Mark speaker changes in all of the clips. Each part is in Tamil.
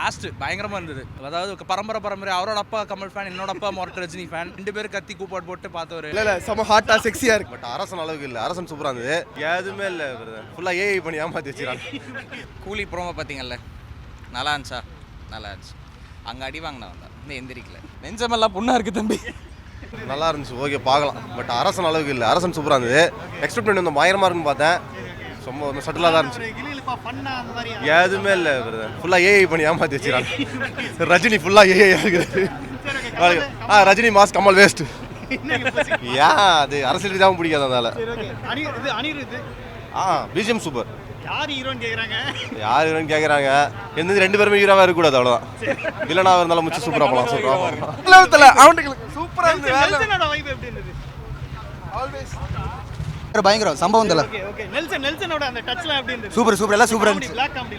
Speaker 1: பிளாஸ்ட் பயங்கரமாக இருந்தது. அதாவது பரம்பரை அவரோட அப்பா கமல் ஃபேன், என்னோட அப்பா மொரட்டு ரஜினி ஃபேன், 2 பேரும் கத்தி கூப்பாடு போட்டு பார்த்தவர்.
Speaker 2: இல்லை செம ஹாட்டாக செக்ஸியாக இருக்கு.
Speaker 3: பட் அரசன் அளவுக்கு இல்லை. அரசன் சூப்பராக இருந்தது. எதுவுமே இல்லை, ஃபுல்லாக ஏஐ பண்ணி ஏமாற்றி வச்சுக்கிறாங்க.
Speaker 4: கூலி ப்ரோமோ பார்த்தீங்கல்ல, நல்லா இருந்துச்சா? நல்லா இருந்துச்சு. அங்கே அடி வாங்கினா வந்தா இந்த எந்திரிக்கல, நெஞ்சமெல்லாம் புண்ணா இருக்குது தம்பி.
Speaker 3: நல்லா இருந்துச்சு, ஓகே பார்க்கலாம். பட் அரசன் அளவுக்கு இல்லை. அரசன் சூப்பராக இருந்தது. எக்ஸ்பெக்ட் பண்ணி வந்து பயங்கரமாக இருக்குன்னு பார்த்தேன். ரொம்ப சட்டிலாக தான் இருந்துச்சு. எதுவுமே இல்லை, ஃபுல்லாக ஏஐ பண்ணி ஏமாற்றி வச்சுக்கிறாங்க. ரஜினி ஃபுல்லாக ஏஐ இருக்குது. Rajini mass, Kamal waste. ஏன் அது அரசியலுக்கு தான் பிடிக்காது அதனால. BGM super.
Speaker 5: யார் ஹீரோன்னு
Speaker 3: கேட்குறாங்க. எந்த 2 பேருமே ஹீரோவாக இருக்கக்கூடாது, அவ்வளோதான். இல்லைனா இருந்தாலும் முச்சு சூப்பராக போகலாம்.
Speaker 2: சூப்பராக இருந்தது.
Speaker 6: பயங்கரம் சம்பவம் தல.
Speaker 5: நெல்சனோட அந்த டச்லாம் எப்படி இருந்தது?
Speaker 6: சூப்பர் எல்லாம் சூப்பரா இருந்துச்சு.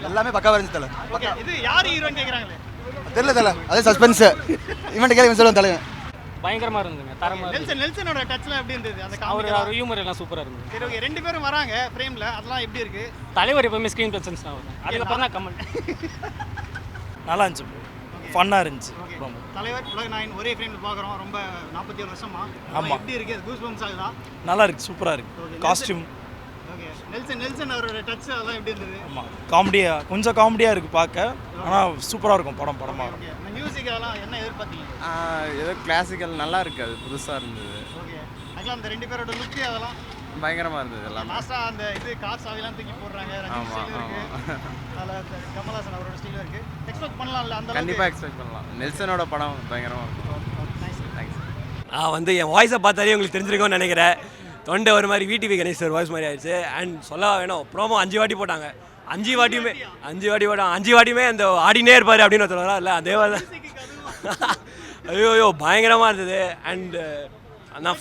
Speaker 6: எல்லாமே பக்காவா இருந்துச்சு தல.
Speaker 5: ஓகே, இது யார் ஹீரோன்னு கேக்குறாங்களே,
Speaker 6: தெரியல தல. அதே சஸ்பென்ஸ். இவன்ட்ட கேளு, இவன் சொல்லுவான் தல.
Speaker 7: பயங்கரமா இருந்துங்க, தரமா இருந்துச்சு.
Speaker 5: நெல்சனோட டச்லாம் எப்படி இருந்தது? அந்த
Speaker 7: அவர் ஹியூமர் எல்லாம் சூப்பரா இருந்துச்சு.
Speaker 5: சரி, ஓகே, 2 பேரும் வராங்க ஃப்ரேம்ல, அதெல்லாம் எப்படி இருக்கு?
Speaker 7: தலைவர் எப்பவுமே ஸ்கிரீன் பிரசன்ஸ் தான் வரும். அதுக்கப்புறம் தான் கமல்.
Speaker 8: நல்லா இருந்துச்சு, ஃபன்னாக இருந்துச்சு.
Speaker 5: தலைவர் உலக நாயன் ஒரே ஃப்ரேம்ல பார்க்குறோம், ரொம்ப 47 வருஷமா. ஆமாம், எப்படி இருக்கு? கூஸ் பம்ப்ஸ் ஆகுதா?
Speaker 8: நல்லா இருக்கு, சூப்பராக இருக்கு. Costume
Speaker 5: okay. நெல்சன் அவரோட டச் அதெல்லாம் எப்படி இருந்தது?
Speaker 8: ஆமாம், காமெடியாக, கொஞ்சம் காமெடியாக இருக்குது பார்க்க. ஆனால் சூப்பராக இருக்கும் படமாக இருக்கும்.
Speaker 5: இந்த மியூசிக் அதெல்லாம் என்ன எதிர்பார்த்தீங்க?
Speaker 4: ஏதோ கிளாசிக்கல் நல்லா இருக்கு, அது புதுசாக இருந்தது.
Speaker 5: ஓகே, ஆக்சுவலாக அந்த 2 பேரோட லுக் அதெல்லாம்
Speaker 4: பயங்கரமாக இருந்தது. எல்லாம்
Speaker 5: லாஸ்ட்டாக அந்த இது கார் சாவிலாம் தூக்கி போடுறாங்க. ரஜினி இருக்கு, அதில் கமல்ஹாசன் அவரோட ஸ்டைல் இருக்கு. எக்ஸ்பெக்ட் பண்ணலாம்ல? அந்த
Speaker 4: கண்டிப்பாக எக்ஸ்பெக்ட் பண்ணலாம். நெல்சனோட படம் பயங்கரமாக இருக்கும்.
Speaker 9: தேங்க்ஸ். என் வாய்ஸை பார்த்தாலே உங்களுக்கு தெரிஞ்சிருக்கோன்னு நினைக்கிறேன். தொண்டை ஒரு மாதிரி விடிவி கணேசர் வாய்ஸ் மாதிரி ஆயிடுச்சு. அண்ட் சொல்ல வேணும், ப்ரோமோ 5 வாட்டி போட்டாங்க. 5 வாட்டியுமே அந்த ஆடினே இருப்பார் அப்படின்னு சொல்லலாம். இல்லை அதே மாதிரி தான். ஐயோ பயங்கரமாக இருந்தது. அண்ட் நான்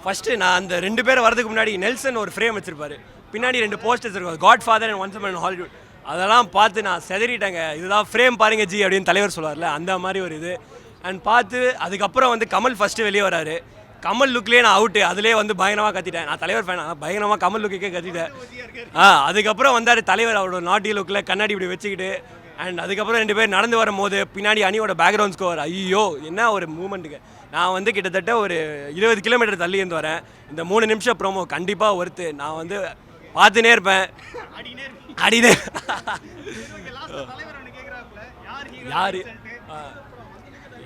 Speaker 9: ஃபஸ்ட்டு நான் அந்த 2 பேர் வரதுக்கு முன்னாடி நெல்சன் ஒரு ஃப்ரேம் வச்சிருப்பாரு, பின்னாடி 2 போஸ்டர்ஸ் இருக்கும், Godfather and once upon in Hollywood. அதெல்லாம் பார்த்து நான் செதறிட்டேங்க. இதுதான் ஃப்ரேம் பாருங்க ஜி அப்படின்னு தலைவர் சொல்லுவார்ல, அந்த மாதிரி ஒரு இது. அண்ட் பார்த்து அதுக்கப்புறம் கமல் ஃபஸ்ட்டு வெளியே வராரு. கமல் லுக்லேயே நான் அவுட்டு. அதிலே பயங்கரமாக கத்திட்டேன். நான் தலைவர் ஃபேன், பயங்கரமாக கமல் லுக்கே கத்திட்டேன். அதுக்கப்புறம் வந்தார் தலைவர் அவரோட நாட்டி லுக்கில், கண்ணாடி இப்படி வச்சுக்கிட்டு. அண்ட் அதுக்கப்புறம் 2 பேர் நடந்து வரும்போது பின்னாடி அணியோட பேக்ரவுண்ட் ஸ்கோர், ஐயோ என்ன ஒரு மூமெண்ட்டுக்கு. நான் கிட்டத்தட்ட ஒரு 20 கிலோமீட்டர் தள்ளி இருந்து வரேன். இந்த 3 நிமிஷம் ப்ரோமோ கண்டிப்பாக ஒர்த்து. நான் பார்த்துனே இருப்பேன், அடினே. யார்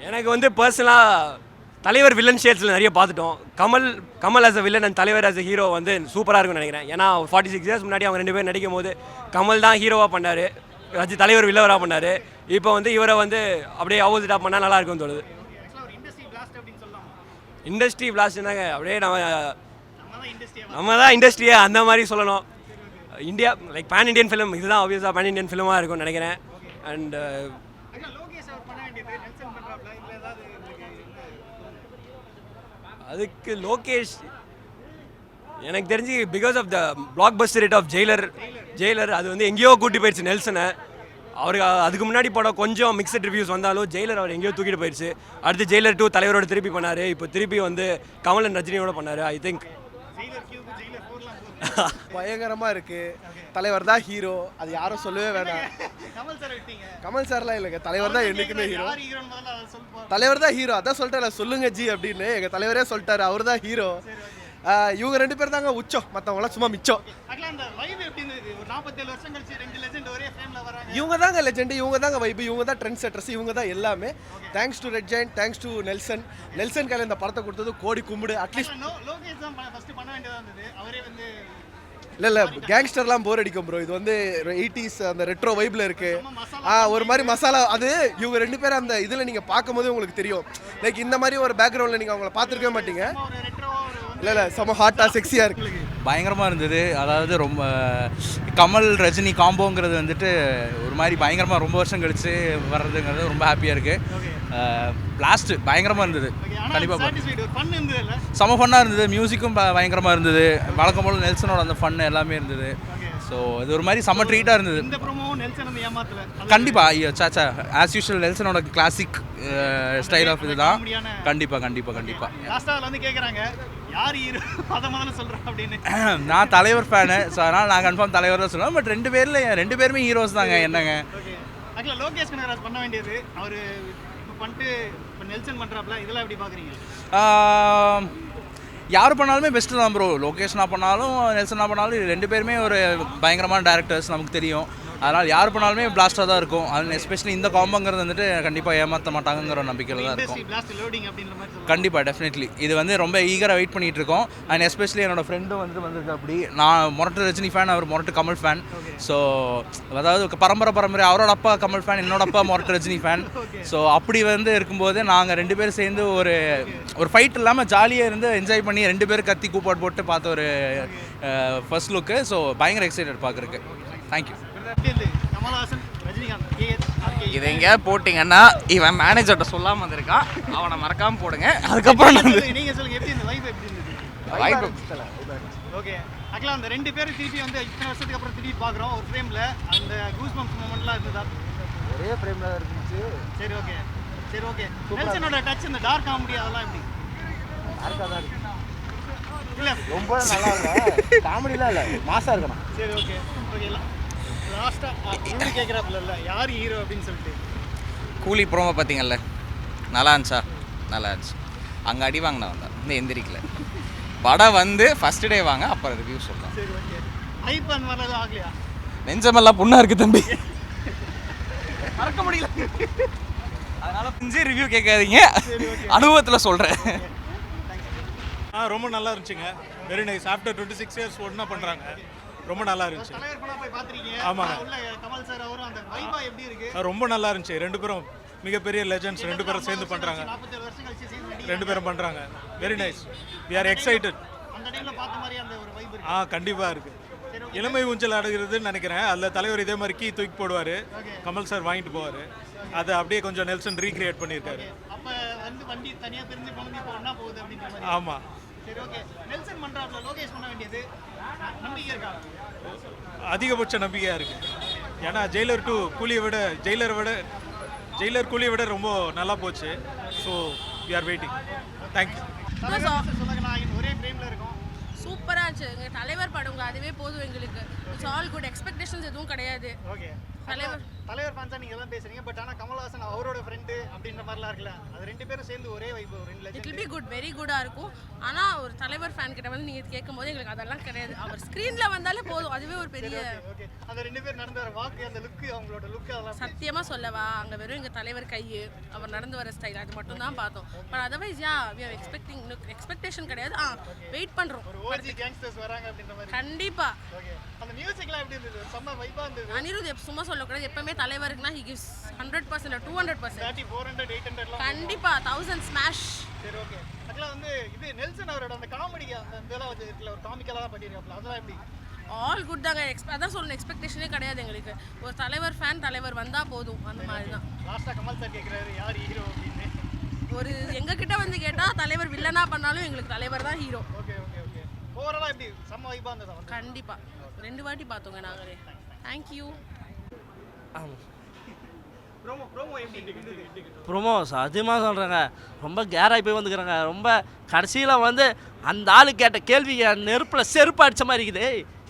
Speaker 9: எனக்கு பர்சனலாக தலைவர் வில்லன் ஷேட்ஸில் நிறைய பார்த்துட்டோம். Kamal as a villain and தலைவர் ஆஸ் அ ஹீரோ சூப்பராக இருக்கும்னு நினைக்கிறேன். ஏன்னா 46 இயர்ஸ் முன்னாடி அவங்க 2 பேர் நடிக்கும் போது கமல் தான் ஹீரோவாக பண்ணார், தலைவர் வில்லவராக பண்ணார். இப்போ இவரை அப்படியே ஆப்போசிட்டாக பண்ணால் நல்லா இருக்கும்னு தோணுது. இண்டஸ்ட்ரி பிளாஸ்ட்னாங்க அப்படியே நம்ம தான் இண்டஸ்ட்ரியே அந்த மாதிரி சொல்லணும். India like pan Indian film, இதுதான் ஆப்வியஸாக பேன் இண்டியன் ஃபிலிமாக இருக்கும்னு நினைக்கிறேன். அண்ட் அதுக்கு லோகேஷ் எனக்கு தெரிஞ்சு because of the blockbuster rate of Jailer அது எங்கேயோ கூட்டி போயிடுச்சு நெல்சனை. அவருக்கு அதுக்கு முன்னாடி படம் கொஞ்சம் மிக்சட் ரிவ்யூஸ் வந்தாலும் ஜெயிலர் அவர் எங்கேயோ தூக்கிட்டு போயிடுச்சு. அடுத்து ஜெயிலர் 2 தலைவரோட திருப்பி பண்ணார். இப்போ திருப்பி கமல் அண்ட் ரஜினியோட பண்ணார். ஐ திங்க்
Speaker 2: பயங்கரமாக இருக்கு. தலைவர் தான் ஹீரோ, அது யாரும் சொல்லவே வேணாம். கமல் சார்லாம் இல்லைங்க, தலைவர் தான் என்றைக்குமே ஹீரோ. தலைவர் தான் ஹீரோ, அதான் சொல்லிட்டாரு சொல்லுங்க ஜி அப்படின்னு. எங்கள் தலைவரே சொல்லிட்டாரு, அவர் தான் ஹீரோ. இவங்க 2 பேர் தாங்க உச்சம், மற்றவங்களாம் சும்மா மிச்சம். இவங்க தாங்க லெஜெண்ட், இவங்க தாங்க வைப், இவங்க தான் ட்ரெண்ட் செட்டர்ஸ், இவங்க தான் எல்லாமே. Thanks to red giant, thanks to Nelson கையில் இந்த படத்தை கொடுத்தது கோடி கும்பிடு. அட்லீஸ்ட் இல்லை கேங்ஸ்டர்லாம் போர் அடிக்கும் ப்ரோ. இது 80s அந்த ரெட்ரோ வைப்பில் இருக்குது. ஒரு மாதிரி மசாலா. அது இவங்க 2 பேரும் அந்த இதில் நீங்கள் பார்க்கும்போது உங்களுக்கு தெரியும். லைக் இந்த மாதிரி ஒரு பேக்ரவுண்டில் நீங்கள் அவங்கள பார்த்துருக்கவே மாட்டீங்க. இல்லை செம ஹாட்டாக செக்ஸியாக இருக்கு,
Speaker 1: பயங்கரமாக இருந்தது. அதாவது ரொம்ப கமல் ரஜினி காம்போங்கிறது ஒரு மாதிரி பயங்கரமாக ரொம்ப வருஷம் கழிச்சு வர்றதுங்கிறது ரொம்ப ஹாப்பியாக இருக்குது. பிளாஸ்ட் பயங்கரமாக இருந்தது. கண்டிப்பாக செம ஃபன்னாக இருந்தது. மியூசிக்கும் பயங்கரமாக இருந்தது. வழக்கம் போல் நெல்சனோட அந்த ஃபன் எல்லாமே இருந்தது. ஸோ இது ஒரு மாதிரி செம்ம ட்ரீட்டாக இருந்தது. கண்டிப்பாக சாச்சா ஆஸ் யூஷுவல் நெல்சனோட கிளாசிக் ஸ்டைல் ஆஃப் இதுதான். கண்டிப்பாக.
Speaker 5: கேட்குறாங்க யார் ஹீரோ அதை முதல்ல சொல்கிறேன் அப்படின்னு.
Speaker 1: நான் தலைவர் ஃபேனு, ஸோ அதனால் நான் கன்ஃபார்ம் தலைவர் தான் சொல்லுவேன். பட் ரெண்டு பேருமே ஹீரோஸ் தாங்க. என்னங்க
Speaker 5: ஓகே, ஆக்சுவலாக லோகேஷ் கனகராஜ் பண்ண வேண்டியது அவர் இப்போ பண்ணிட்டு இப்போ நெல்சன் பண்ணுறாப்புல, இதெல்லாம் எப்படி பார்க்குறீங்க?
Speaker 1: யார் பண்ணாலுமே பெஸ்ட்டு தான் ப்ரோ. லோகேஷ்னா பண்ணாலும் நெல்சனா பண்ணாலும் ரெண்டு பேருமே ஒரு பயங்கரமான டேரக்டர்ஸ் நமக்கு தெரியும். அதனால் யார் பண்ணாலுமே பிளாஸ்டாக தான் இருக்கும். அது எஸ்பெஷலி இந்த காம்போங்கிறது வந்துட்டு கண்டிப்பாக ஏமாற்ற மாட்டாங்கிற ஒரு நம்பிக்கையில் தான் இருக்கும்.
Speaker 5: பிளாஸ்ட் லோடிங் அப்படின்ற மாதிரி சொல்லுவாங்க.
Speaker 1: கண்டிப்பாக டெஃபினெட்லி இது வந்து ரொம்ப ஈகராக வெயிட் பண்ணிகிட்டு இருக்கோம். அண்ட் எஸ்பெஷலி என்னோடய ஃப்ரெண்டும் வந்திருக்கு. அப்படி நான் மொரட்டு ரஜினி ஃபேன், அவர் மொரட்டு கமல் ஃபேன். ஸோ அதாவது பரம்பரை அவரோட அப்பா கமல் ஃபேன், என்னோட அப்பா மொரட்டு ரஜினி ஃபேன். ஸோ அப்படி வந்து இருக்கும்போது நாங்கள் ரெண்டு பேரும் சேர்ந்து ஒரு ஃபைட் இல்லாமல் ஜாலியாக இருந்து என்ஜாய் பண்ணி ரெண்டு பேரும் கத்தி கூப்பாடு போட்டு பார்த்த ஒரு ஃபர்ஸ்ட் லுக்கு. ஸோ பயங்கர எக்ஸைட்டட் பார்க்குறக்கு. தேங்க்யூ.
Speaker 5: கமல்ஹாசன், ரஜினிகாந்த், KS.
Speaker 4: இதை எங்கேயாவது போட்டிங்கன்னா இவன் மேனேஜர்கிட்ட சொல்லாமல் வந்திருக்கான், அவனை மறக்காமல் போடுங்க. அதுக்கப்புறம்
Speaker 5: நீங்க சொல்லுங்க, எப்படி இந்த வைப் எப்படி இருந்தது?
Speaker 4: வாய்ப்பு
Speaker 5: ஓகே, ஆக்சுவலாக அந்த ரெண்டு பேரும் திருப்பி வந்து இத்தனை வருஷத்துக்கு அப்புறம் திருப்பி பார்க்குறோம் ஒரு ஃப்ரேமில். அந்த கூஸ் பம்ப்ஸ் மூமெண்ட்லாம் இருந்ததா?
Speaker 6: ஒரே ஃப்ரேமில் தான் இருந்துச்சு.
Speaker 5: சரி ஓகே. நெல்சனோட டச், இந்த டார்க் காமெடி அதெல்லாம் எப்படி?
Speaker 6: யாருக்காக தான் இருக்கு,
Speaker 5: இல்லை
Speaker 6: ரொம்ப நல்லா இல்லை, காமெடிலாம் இல்லை, மாசாக இருக்கணும்.
Speaker 5: சரி ஓகே. லாஸ்ட்டாக இவரு கேட்குறாப்புல யார் ஹீரோ அப்படின்னு சொல்லிட்டு.
Speaker 4: கூலி ப்ரோமோ பார்த்தீங்கல்ல, நல்லா இருந்துச்சா? நல்லா இருந்துச்சு. அங்கே அடி வாங்கினா வந்தான், இந்த எந்திரிக்கல. படம் வந்து ஃபஸ்ட் டே வாங்க, அப்புறம் ரிவ்யூ சொல்லலாம்.
Speaker 5: சரி ஓகே. ஹைப் அந்த மாதிரிலாம் எதுவும் ஆகலையா?
Speaker 4: நெஞ்சமெல்லாம் புண்ணா இருக்குது தம்பி, மறக்க முடியல. அதனால கொஞ்சம் ரிவ்யூ கேட்காதீங்க, அனுபவத்தில் சொல்கிறேன்.
Speaker 8: ரொம்ப நல்லா இருந்துச்சுங்க. Very nice. ஆஃப்டர் 26 இயர்ஸ் ஒன்றா பண்ணுறாங்க, ரொம்ப நல்லா இருந்துச்சு.
Speaker 5: தலைவர் படம் போய் பார்த்துருக்கீங்க.
Speaker 8: ஆமாங்க.
Speaker 5: உள்ள கமல் சார் அவரும் அந்த வைபா எப்படி இருக்கு?
Speaker 8: ரொம்ப நல்லா இருந்துச்சு. ரெண்டு பேரும் மிகப்பெரிய லெஜண்ட்ஸ், ரெண்டு பேரும் சேர்ந்து பண்ணுறாங்க,
Speaker 5: 47 வருஷம் கழிச்சு சேர்ந்து நடிக்கிறாங்க.
Speaker 8: ரெண்டு பேரும் பண்ணுறாங்க. Very nice. We are excited.
Speaker 5: அந்த டைம்ல பார்த்த மாதிரி அந்த ஒரு வைப் இருக்கு.
Speaker 8: கண்டிப்பாக இருக்குது. இளமை ஊஞ்சல் ஆடுகிறதுன்னு நினைக்கிறேன். அதில் தலைவர் இதே மாதிரி கீ தூக்கி போடுவார், கமல் சார் வாங்கிட்டு போவார். அதை அப்படியே கொஞ்சம் நெல்சன் ரீக்ரியேட் பண்ணியிருக்காரு.
Speaker 5: அப்ப வந்து வண்டி தனியா பிரிஞ்சு போனது இப்போ ஒண்ணா போகுது அப்படின்ற மாதிரி.
Speaker 8: ஆமாம்.
Speaker 5: சரி ஓகே. நெல்சன் பண்றாப்ல, லோகேஷ் பண்ண வேண்டியது நம்பிக்கை இருக்கா?
Speaker 8: அதிகபட்ச நம்பிக்கையாக இருக்குது. ஏன்னா ஜெயிலர் 2 கூலியை விட ஜெயிலர் கூலியை விட ரொம்ப நல்லா போச்சு. So we are waiting. Thank you.
Speaker 5: சொல்லுங்க, நான் ஒரே ஃப்ரேம்ல இருக்கோம்.
Speaker 10: சூப்பராக இருந்துச்சு. எங்கள் தலைவர் படங்க, அதுவே போதும் எங்களுக்கு. It's all good. எக்ஸ்பெக்டேஷன்ஸ் எதுவும் கிடையாது.
Speaker 5: ஓகே. தலைவர் ஃபேன்ஸா நீங்க எல்லாம் பேசுறீங்க, பட் ஆனா கமல்ஹாசன் அவரோட ஃப்ரெண்டு அப்படின்ற மாதிரிலாம் இருக்குல்ல, அது ரெண்டு பேரும் சேர்ந்து ஒரே வைப், ரெண்டு
Speaker 10: it
Speaker 5: legend.
Speaker 10: Will be good, very குட்டாக இருக்கும். ஆனால் ஒரு தலைவர் ஃபேன் கிட்ட வந்து நீங்கள் கேட்கும்போது எங்களுக்கு அதெல்லாம் கிடையாது. அவர் ஸ்க்ரீனில் வந்தாலே போதும், அதுவே ஒரு பெரிய.
Speaker 5: ஓகே. அந்த ரெண்டு பேர் நடந்து வர வாக்கு, அந்த லுக், அவங்களோட லுக் அதெல்லாம்
Speaker 10: சத்தியமாக சொல்லவா, அங்கே வெறும் எங்கள் தலைவர் கை, அவர் நடந்து வர ஸ்டைல், அது மட்டும் தான் பார்த்தோம். But otherwise we are expectation கிடையாது. வெயிட் பண்ணுறோம்.
Speaker 5: ஒரு ஓஜி கேங்ஸ்டர்ஸ் வராங்க அப்படின்ற மாதிரி.
Speaker 10: கண்டிப்பாக.
Speaker 5: ஓகே. அந்த மியூசிக்லாம் எப்படி இருந்தது? செம்ம வைபா இருந்தது.
Speaker 10: அனிருத் சும்மா சொல்லக்கூடாது, எப்பவுமே தலைவருக்குனா he gives 100% 200%.
Speaker 5: 400 800
Speaker 10: கண்டிப்பா 1000 ஸ்மாஷ்.
Speaker 5: சரி ஓகே. அதெல்லாம் வந்து இது நெல்சன் அவரோட அந்த காமெடி அந்த இதெல்லாம் வச்சு இருக்குல்ல, ஒரு காமிக்கலாக பண்ணியிருக்காப்ல, அதெல்லாம் எப்படி?
Speaker 10: ஆல் குட் தாங்க. அதான் சொல்லணும், எக்ஸ்பெக்டேஷனே கிடையாது எங்களுக்கு. ஒரு தலைவர் ஃபேன், தலைவர் வந்தால் போதும், அந்த மாதிரி தான்.
Speaker 5: லாஸ்ட்டாக கமல் சார் கேட்குறாரு யார் ஹீரோ அப்படின்னு.
Speaker 10: ஒரு எங்ககிட்ட வந்து கேட்டால் தலைவர் வில்லனா பண்ணாலும் எங்களுக்கு தலைவர் தான் ஹீரோ.
Speaker 5: ஓகே. ஓவராலாக எப்படி செம்ம வைபாக இருந்ததா?
Speaker 10: கண்டிப்பாக 2 வாட்டி பார்த்தோங்க நாங்களே. தேங்க்யூ.
Speaker 5: ப்ரோமோ எப்படி இருந்தது?
Speaker 11: ப்ரோமோ சத்தியமாக சொல்கிறேங்க, ரொம்ப கேராகி போய் வந்துக்கிறாங்க. ரொம்ப கடைசியில் வந்து அந்த ஆளு கேட்ட கேள்வி நெருப்பில் செருப்பு அடித்த மாதிரி இருக்குது.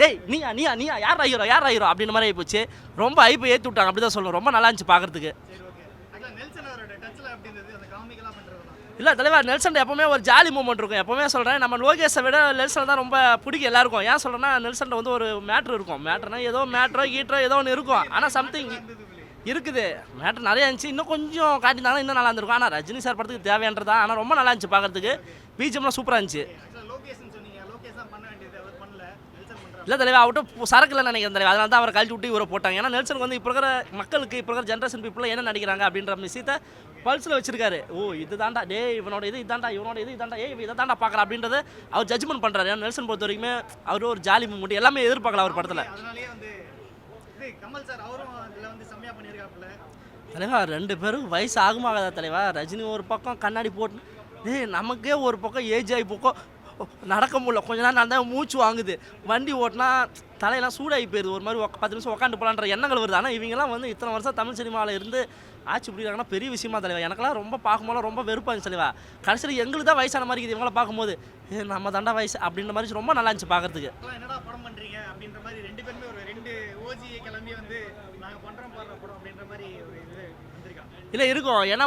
Speaker 11: ஏய் நீயா யார் ஆகிரும் அப்படின்ற மாதிரி ஆகிப்போச்சு. ரொம்ப ஐப்பை ஏற்றி விட்டாங்க, அப்படி தான் சொல்லணும். ரொம்ப நல்லா இருந்துச்சு பார்க்குறதுக்கு.
Speaker 5: சரி ஓகே. ஆக்சுவலாக நெல்சன் அவரோட டச்சில் எப்படி இருந்தது அந்த காமிக்கெல்லாம் பண்ணுறதுலாம்?
Speaker 11: இல்லை தலைவர், நெல்சன் எப்போவுமே ஒரு ஜாலி மூமெண்ட் இருக்கும். எப்போவுமே சொல்கிறேன், நம்ம லோகேஷை விட நெல்சன் தான் ரொம்ப பிடிக்கும் எல்லாருக்கும். ஏன் சொல்கிறேன்னா, நெல்சன் வந்து ஒரு மேட்ரு இருக்கும். மேட்ருனா ஏதோ மேட்ரோ ஏதோ ஒன்று இருக்கும். ஆனால் சம்திங் இருக்குது, மேட்ரு நிறையா இருந்துச்சு. இன்னும் கொஞ்சம் காட்டியிருந்தாங்கன்னா இன்னும் நல்லா இருந்திருக்கும். ஆனால் ரஜினி சார் படத்துக்கு தேவையானதான். ஆனால் ரொம்ப நல்லா இருந்துச்சு பார்க்குறதுக்கு. பிஜிஎம்லாம் சூப்பராக இருந்துச்சு. இல்லை தலைவர், அவர்கிட்ட சரக்கு இல்லை நினைக்கிறேன் தலைவர். அதனால தான் அவரை கழிச்சு விட்டு இவரை போட்டாங்க. ஏன்னா நெல்சனுக்கு வந்து இப்போ இருக்கிற மக்களுக்கு, இப்போ இருக்கிற ஜென்ரேஷன் பீப்புள் என்ன நடிக்கிறாங்க அப்படின்ற விஷயத்தை பல்ஸில் வச்சிருக்காரு. இது தாண்டா இவனோட இது இதாண்டா இதை தாண்டா பார்க்குறா அப்படின்றத அவர் ஜட்ஜ்மெண்ட் பண்ணுறாரு. ஏன்னா நெல்சன் பொறுத்த வரைக்குமே அவர் ஒரு ஜாலி மூமெண்ட் எல்லாமே எதிர்பார்க்கலாம் அவர் படத்தில்.
Speaker 5: அதனாலேயே வந்து கமல் சார் அவரும் அதில் வந்து செம்மையாக பண்ணியிருக்காப்புல.
Speaker 11: தலைவா 2 பேரும் வயசு ஆகுமாகாதா தலைவா? ரஜினி ஒரு பக்கம் கண்ணாடி போட்டு, நமக்கே ஒரு பக்கம் ஏஜ் ஆகி நடக்க முடியல, கொஞ்ச நேரம் நடந்தா மூச்சு வாங்குது, வண்டி ஓட்டினா தலையெல்லாம் சூடாகி போயிடுது, ஒரு மாதிரி 10 நிமிஷம் உட்காந்து போகலான்ற எண்ணங்கள் வருது. ஆனால் இவங்கெல்லாம் வந்து இத்தனை வருஷம் தமிழ் சினிமாவில் இருந்து ஆட்சி பிடிக்கிறாங்கன்னா பெரிய விஷயமா தலைவா. எனக்கெல்லாம் ரொம்ப பார்க்கும்போது ரொம்ப வெறுப்பாக இருந்துச்சு தலைவா. கடைசியில் எங்களுக்கு தான் வயசான மாதிரி இருக்குது, இவங்கள பார்க்கும்போது நம்ம தாண்டா வயசு அப்படின்ற மாதிரி ரொம்ப நல்லா இருந்துச்சு பார்க்கறதுக்கு.
Speaker 5: என்னடா படம் பண்றீங்க அப்படின்ற மாதிரி ரெண்டு பேருமே ஒரு 2 ஓஜியை கிளம்பி வந்து நாங்க பண்றோம் பாடுற படம் அப்படின்ற மாதிரி ஒரு இது வந்திருக்காங்க.
Speaker 11: இல்லை இருக்கும், ஏன்னா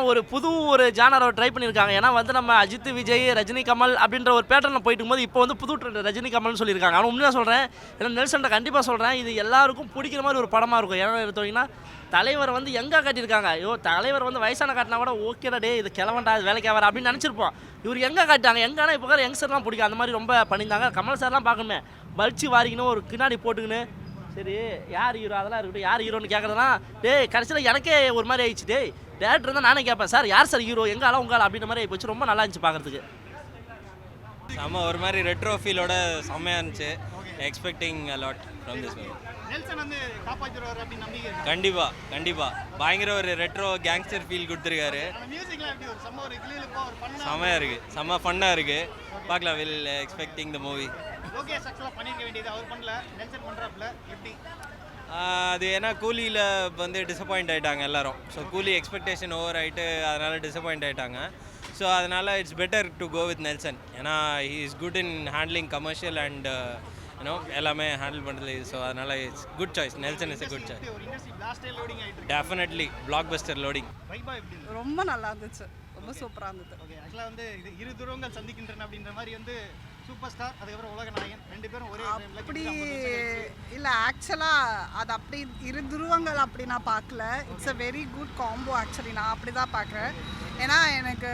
Speaker 11: ஒரு ஜானரை ட்ரை பண்ணியிருக்காங்க. ஏன்னா வந்து நம்ம அஜித், விஜய், ரஜினி, கமல் அப்படின்ற ஒரு பேட்டர்னில் போயிட்டு இருக்கும்போது இப்போ வந்து புது ட்ரெண்ட் ரஜினி, கமல்னு சொல்லியிருக்காங்க. ஆனால் உண்மையாக சொல்கிறேன், ஏன்னா நெல்சன்ட்ட கண்டிப்பாக சொல்கிறேன், இது எல்லாருக்கும் பிடிக்கிற மாதிரி ஒரு படமாக இருக்கும். ஏன்னா எடுத்தோன்னா தலைவர் வந்து எங்கே காட்டியிருக்காங்க, ஐயோ தலைவர் வந்து வயசான காட்டினா கூட ஓகேடா டே இது கிளவண்டா இது வேலைக்கு ஆவார் அப்படின்னு நினச்சிருப்போம். இவர் எங்கே காட்டாங்க, எங்கன்னா இப்போ யங்ஸ்டர்லாம் பிடிக்கும், அந்த மாதிரி ரொம்ப பண்ணியிருந்தாங்க. கமல் சார்லாம் பார்க்கணுமே, பல்ச்சி வாரிக்கணும், ஒரு கின்னாடி போட்டுக்கின்னு, சரி யார் ஹீரோ அதெல்லாம் இருக்கட்டும், யார் ஹீரோன்னு கேட்குறதுனா டேய் கடைசியில் எனக்கே ஒரு மாதிரி ஆயிடுச்சு. டேய் டேரக்டர் தான் நானே கேட்பேன், சார் யார் சார் ஹீரோ, எங்கே ஆளா உங்கால அப்படின்ற மாதிரி ஆகிப்போச்சு. ரொம்ப நல்லா இருந்துச்சு பார்க்குறதுக்கு.
Speaker 9: செம்ம ஒரு மாதிரி ரெட்ரோ ஃபீலோட செம்மையாக இருந்துச்சு. Expecting a lot from this movie.
Speaker 5: Nelson வந்து காப்பாற்றிடுவார் அப்படின்னு நம்பிக்கை இருக்கு.
Speaker 9: கண்டிப்பாக பயங்கர ஒரு ரெட்ரோ கேங்ஸ்டர் ஃபீல் கொடுத்துருக்காரு.
Speaker 5: அந்த மியூசிக்லாம் எப்படி ஒரு செம்ம ஒரு கிளியிலுப்பா ஒரு பண்ணா
Speaker 9: செம்மையாக இருக்குது, செம்ம ஃபன்னாக இருக்குது. பார்க்கலாம், will expecting the movie.
Speaker 5: Lokesh ஆக்சுவலாக பண்ணியிருக்க வேண்டியது அவர் பண்ணல, நெல்சன் பண்ணுறாப்புல எப்படி?
Speaker 9: அது ஏன்னா கூலியில் வந்து டிசப்பாயிண்ட் ஆகிட்டாங்க எல்லாரும். ஸோ கூலி எக்ஸ்பெக்டேஷன் ஓவர் ஆகிட்டு அதனால் டிசப்பாயிண்ட் ஆகிட்டாங்க. ஸோ அதனால் it's better to go with Nelson. ஏன்னா he is good in handling commercial and you know எல்லாமே ஹேண்டில் பண்ணுறது. ஸோ அதனால் it's good choice. Nelson is a good choice.
Speaker 5: ஒரு இண்டஸ்ட்ரி பிளாஸ்டே லோடிங் ஆயிட்டு இருக்கு.
Speaker 9: Definitely blockbuster loading.
Speaker 5: வைபா எப்படி இருந்தது?
Speaker 10: ரொம்ப நல்லா இருந்துச்சு, ரொம்ப சூப்பராக இருந்தது.
Speaker 5: ஓகே, ஆக்சுவலாக வந்து இது இரு துருவங்கள் சந்திக்கின்றன அப்படின்ற மாதிரி வந்து சூப்பர் ஸ்டார் அதுக்கப்புறம் உலக நாயகன் 2 பேரும் ஒரே டைம்ல
Speaker 10: அப்படி இல்லை, ஆக்சுவலாக அது அப்படி இரு துருவங்கள் அப்படி நான் பார்க்கல. It's a very good combo actually, நான் அப்படி தான் பார்க்குறேன். ஏன்னா எனக்கு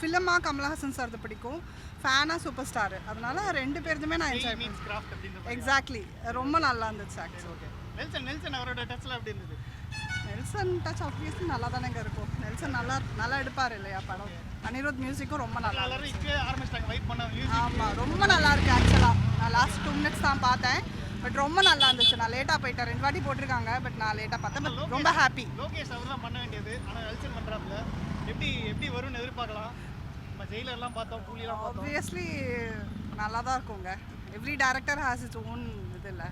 Speaker 10: ஃபிலிமாக கமல்ஹாசன் சார் பிடிக்கும், ஃபேனாக சூப்பர் ஸ்டார், அதனால 2 பேருதுமே நான் என்ஜாய்
Speaker 5: மீன்ஸ் கிராஃப்ட் அப்படின்ற
Speaker 10: எக்ஸாக்ட்லி ரொம்ப நல்லா இருந்துச்சு ஆக்சுவலி.
Speaker 5: ஓகே, நெல்சன் அவரோட டச்ல எப்படி இருந்தது?
Speaker 10: நெல்சன் டச் ஆப்வியஸ்லி நல்லா தானேங்க இருக்கும். நெல்சன் நல்லா எடுப்பார் இல்லையா படம். அனிருத் மியூசிக்கும் ரொம்ப நல்லா
Speaker 5: எல்லாரும்
Speaker 10: இருந்துச்சு.
Speaker 5: இப்பவே ஆரம்பிச்சிட்டாங்க வைப் பண்ண மியூசிக்.
Speaker 10: ஆமாம், ரொம்ப நல்லா இருக்கு ஆக்சுவலாக. நான் லாஸ்ட் 2 மினிட்ஸ் தான் பார்த்தேன், பட் ரொம்ப நல்லா இருந்துச்சு. நான் லேட்டாக போயிட்டேன், 2 வாட்டி போட்டிருக்காங்க, பட் நான் லேட்டாக பார்த்தேன், பட் ரொம்ப ஹாப்பி.
Speaker 5: லோகேஷ் அவர் தான் பண்ண வேண்டியது, ஆனால் நெல்சன் பண்ணுறாப்புல எப்படி வரும்னு எதிர்பார்க்கலாம். நம்ம ஜெயிலர்லாம் பார்த்தோம், கூலிலாம் பார்த்தோம்.
Speaker 10: ஆப்வியஸ்லி நல்லா தான் இருக்குங்க. Every director has its own இது இல்லை.